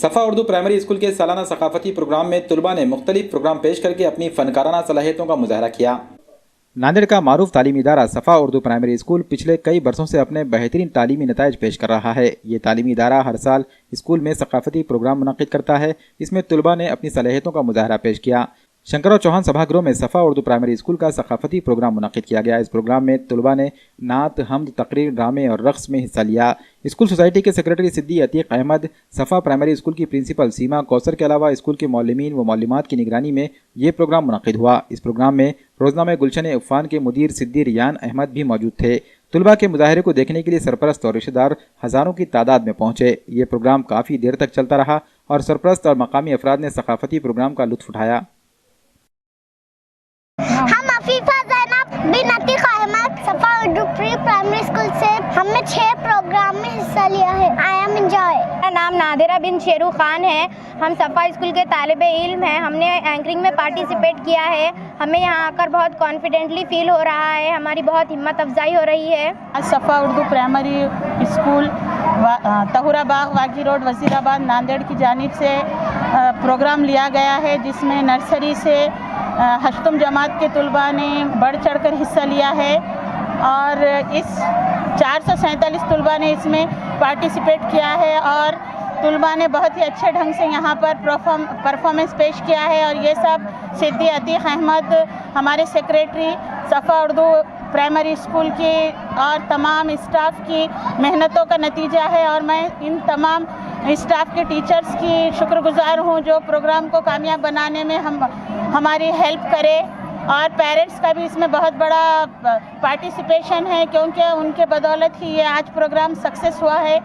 صفا Urdu primary school کے سالانہ ثقافتی پروگرام میں طلباء نے مختلف پروگرام پیش کر کے اپنی فنکارانہ صلاحیتوں کا مظاہرہ کیا۔ ناندیڑ کا معروف تعلیمی ادارہ صفا اردو پرائمری اسکول پچھلے کئی برسوں سے اپنے بہترین تعلیمی نتائج پیش کر رہا ہے۔ یہ تعلیمی ادارہ ہر سال اسکول میں ثقافتی پروگرام منعقد کرتا ہے۔ اس میں طلباء نے اپنی صلاحیتوں کا مظاہرہ پیش کیا۔ شنکر چوہان سبھا گروہ میں صفا اردو پرائمری اسکول کا ثقافتی پروگرام منعقد کیا گیا۔ اس پروگرام میں طلباء نے نعت، حمد، تقریر، ڈرامے اور رقص میں حصہ لیا۔ اسکول سوسائٹی کے سیکریٹری صدی عتیق احمد، صفا پرائمری اسکول کی پرنسپل سیما کوثر کے علاوہ اسکول کے معلمین و معلمات کی نگرانی میں یہ پروگرام منعقد ہوا۔ اس پروگرام میں روزنامہ گلشن عفان کے مدیر صدی ریان احمد بھی موجود تھے۔ طلباء کے مظاہرے کو دیکھنے کے لیے سرپرست اور رشتہ دار ہزاروں کی تعداد میں پہنچے۔ یہ پروگرام کافی دیر تک چلتا رہا اور سرپرست اور مقامی افراد نے ثقافتی پروگرام کا لطف اٹھایا۔ ہم عفیفہ زینب بن عتیق احمد صفا اردو پری پرائمری اسکول سے ہم نے 6 پروگرام میں حصہ لیا ہے۔ I am enjoy. میرا نام نادرہ بن شیرو خان ہے۔ ہم صفا اسکول کے طالب علم ہیں۔ ہم نے اینکرنگ میں پارٹیسپیٹ کیا ہے۔ ہمیں یہاں آ کر بہت کانفیڈنٹلی فیل ہو رہا ہے۔ ہماری بہت ہمت افزائی ہو رہی ہے۔ صفا اردو پرائمری اسکول طہورہ باغ واگی روڈ وزیر آباد ناندیڑ کی جانب سے پروگرام لیا گیا ہے، جس میں نرسری سے ہشتم جماعت کے طلباء نے بڑھ چڑھ کر حصہ لیا ہے اور اس 447 طلباء نے اس میں پارٹیسپیٹ کیا ہے اور طلباء نے بہت ہی اچھے ڈھنگ سے یہاں پر پرفارمنس پیش کیا ہے اور یہ سب صدی عتیق احمد ہمارے سیکریٹری صفا اردو پرائمری اسکول کی اور تمام اسٹاف کی محنتوں کا نتیجہ ہے اور میں ان تمام اسٹاف کے ٹیچرز کی شکر گزار ہوں جو پروگرام کو کامیاب بنانے میں ہماری ہیلپ کرے، اور پیرنٹس کا بھی اس میں بہت بڑا پارٹیسپیشن ہے کیونکہ ان کے بدولت ہی یہ آج پروگرام سکسیس ہوا ہے۔